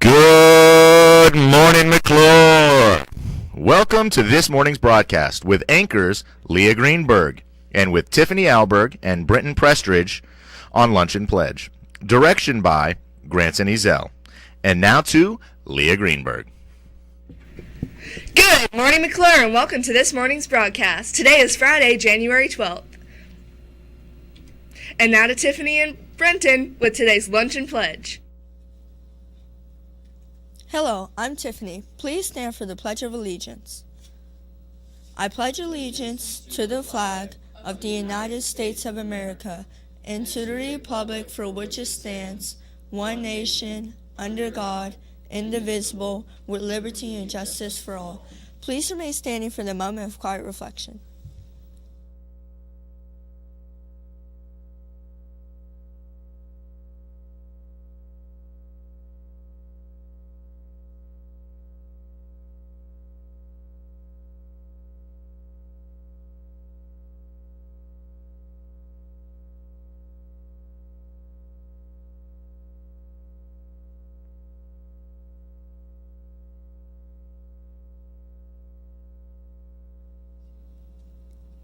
Good morning, McClure. Welcome to this morning's broadcast with anchors Leah Greenberg and with Tiffany Alberg and Brenton Prestridge on Lunch and Pledge. Direction by Granson Ezel. And now to Leah Greenberg. Good morning, McClure, and welcome to this morning's broadcast. Today is Friday, January 12th. And now to Tiffany and Brenton with today's Lunch and Pledge. Hello, I'm Tiffany. Please stand for the Pledge of Allegiance. I pledge allegiance to the flag of the United States of America and to the republic for which it stands, one nation, under God, indivisible, with liberty and justice for all. Please remain standing for the moment of quiet reflection.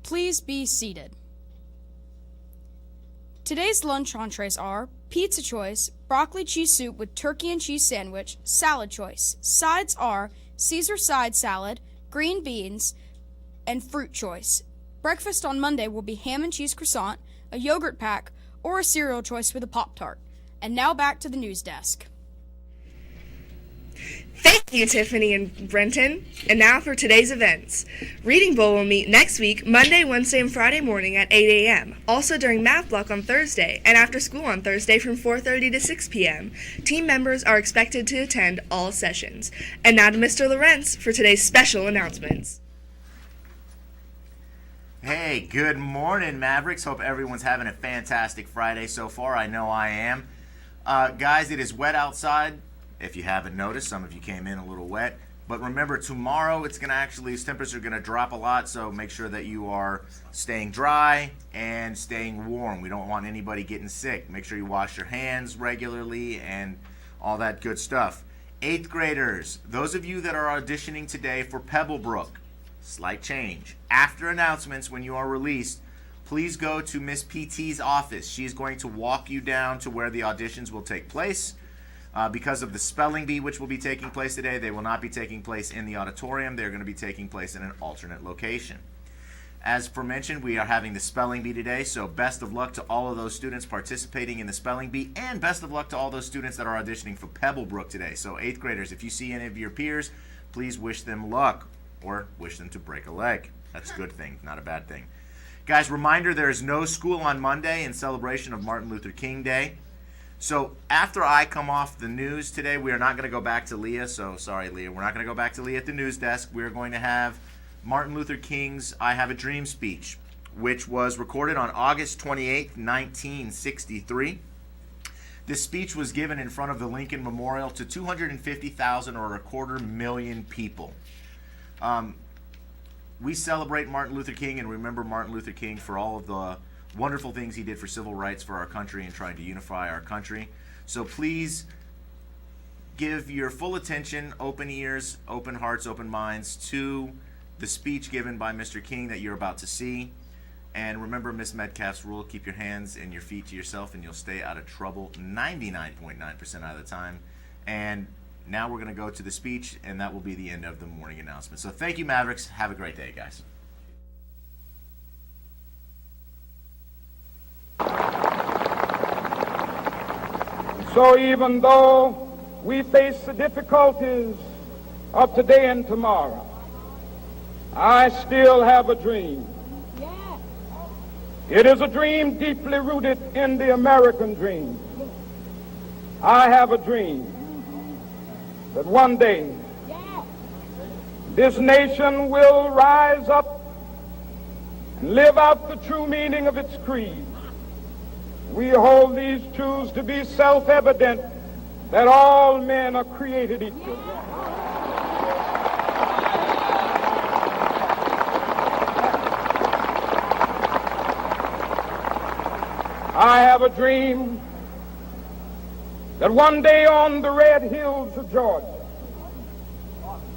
Please be seated. Today's lunch entrees are pizza choice, broccoli cheese soup with turkey and cheese sandwich, salad choice. Sides are Caesar side salad, green beans, and fruit choice. Breakfast on Monday will be ham and cheese croissant, a yogurt pack, or a cereal choice with a Pop-Tart. And now back to the news desk. Thank you, Tiffany and Brenton. And now for today's events. Reading Bowl will meet next week, Monday, Wednesday, and Friday morning at 8 a.m. Also during Math Block on Thursday, and after school on Thursday from 4:30 to 6 p.m. Team members are expected to attend all sessions. And now to Mr. Lawrence for today's special announcements. Hey, good morning, Mavericks. Hope everyone's having a fantastic Friday so far. I know I am. Guys, it is wet outside. If you haven't noticed, some of you came in a little wet. But remember, tomorrow it's going to temperatures are going to drop a lot, so make sure that you are staying dry and staying warm. We don't want anybody getting sick. Make sure you wash your hands regularly and all that good stuff. 8th graders, those of you that are auditioning today for Pebblebrook, slight change. After announcements, when you are released, please go to Miss PT's office. She's going to walk you down to where the auditions will take place. Because of the spelling bee which will be taking place today, they will not be taking place in the auditorium. They're going to be taking place in an alternate location. As aforementioned, we are having the spelling bee today, so best of luck to all of those students participating in the spelling bee, and best of luck to all those students that are auditioning for Pebblebrook today. So 8th graders, if you see any of your peers, please wish them luck, or wish them to break a leg. That's a good thing, not a bad thing. Guys, reminder, there is no school on Monday in celebration of Martin Luther King Day. So after I come off the news today, we are not going to go back to Leah. So sorry, Leah. We're not going to go back to Leah at the news desk. We're going to have Martin Luther King's I Have a Dream speech, which was recorded on August 28th, 1963. This speech was given in front of the Lincoln Memorial to 250,000 or 250,000 people. We celebrate Martin Luther King and remember Martin Luther King for all of the wonderful things he did for civil rights for our country and trying to unify our country. So please give your full attention, open ears, open hearts, open minds to the speech given by Mr. King that you're about to see. And remember Miss Metcalf's rule, keep your hands and your feet to yourself and you'll stay out of trouble 99.9% of the time. And now we're going to go to the speech, and that will be the end of the morning announcement. So thank you, Mavericks. Have a great day, guys. So even though we face the difficulties of today and tomorrow, I still have a dream. It is a dream deeply rooted in the American dream. I have a dream that one day this nation will rise up and live out the true meaning of its creed. We hold these truths to be self-evident, that all men are created equal. I have a dream that one day on the red hills of Georgia,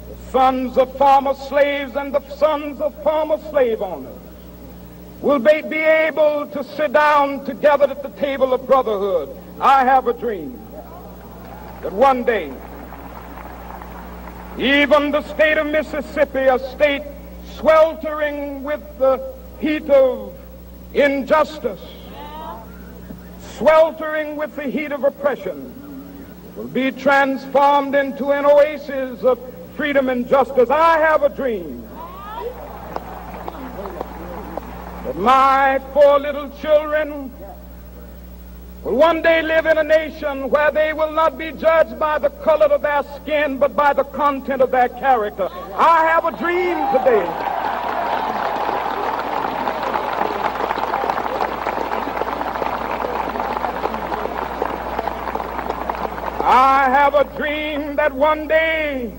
the sons of former slaves and the sons of former slave owners will be able to sit down together at the table of brotherhood. I have a dream that one day, even the state of Mississippi, a state sweltering with the heat of injustice, sweltering with the heat of oppression, will be transformed into an oasis of freedom and justice. I have a dream that my 4 little children will one day live in a nation where they will not be judged by the color of their skin, but by the content of their character. I have a dream today. I have a dream that one day,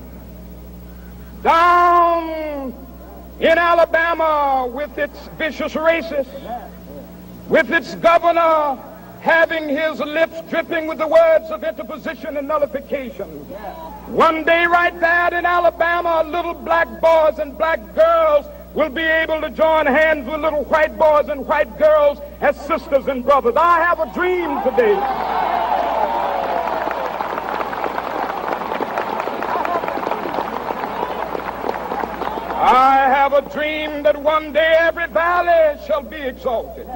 down in Alabama, with its vicious racists, with its governor having his lips dripping with the words of interposition and nullification, one day right there in Alabama, little black boys and black girls will be able to join hands with little white boys and white girls as sisters and brothers. I have a dream today. I have a dream that one day every valley shall be exalted,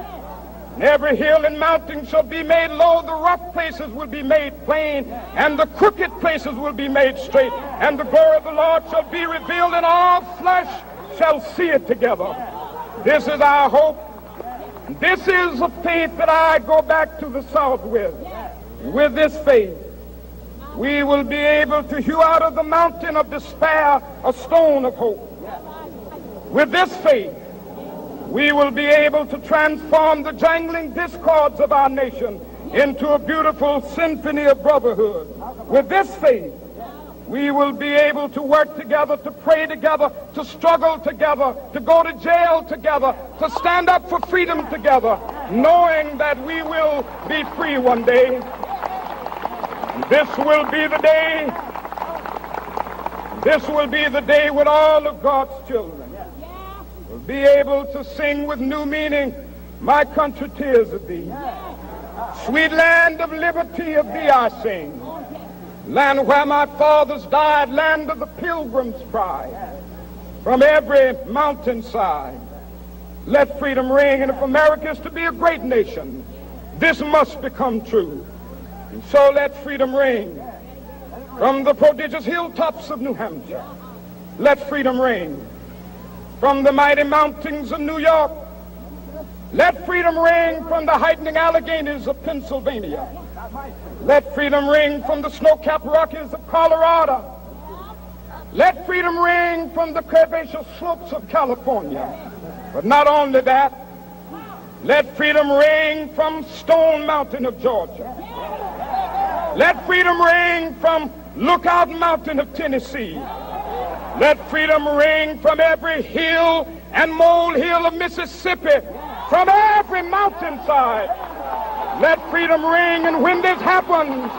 and every hill and mountain shall be made low, the rough places will be made plain, and the crooked places will be made straight, and the glory of the Lord shall be revealed, and all flesh shall see it together. This is our hope. This is a faith that I go back to the South with. With this faith, we will be able to hew out of the mountain of despair a stone of hope. With this faith, we will be able to transform the jangling discords of our nation into a beautiful symphony of brotherhood. With this faith, we will be able to work together, to pray together, to struggle together, to go to jail together, to stand up for freedom together, knowing that we will be free one day. This will be the day. This will be the day when all of God's children will be able to sing with new meaning, my country, tears of thee. Sweet land of liberty, of thee I sing. Land where my fathers died, land of the pilgrim's pride. From every mountainside, let freedom ring. And if America is to be a great nation, this must become true. And so let freedom ring. From the prodigious hilltops of New Hampshire, let freedom ring. From the mighty mountains of New York, let freedom ring. From the heightening Alleghenies of Pennsylvania, let freedom ring. From the snow-capped Rockies of Colorado, let freedom ring. From the curvaceous slopes of California. But not only that, let freedom ring from Stone Mountain of Georgia. Let freedom ring from Lookout Mountain of Tennessee. Let freedom ring from every hill and molehill of Mississippi, from every mountainside. Let freedom ring. And when this happens,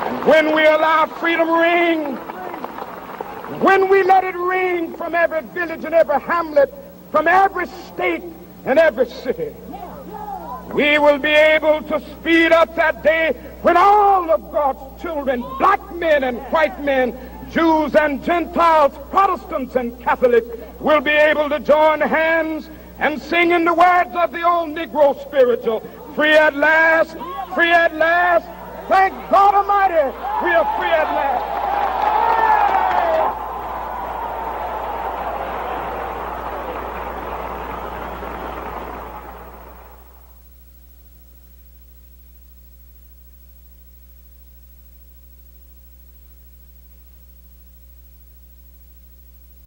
and when we allow freedom ring, when we let it ring from every village and every hamlet, from every state and every city, we will be able to speed up that day when all of God's children, black men and white men, Jews and Gentiles, Protestants and Catholics, will be able to join hands and sing in the words of the old Negro spiritual, free at last, thank God Almighty, we are free at last.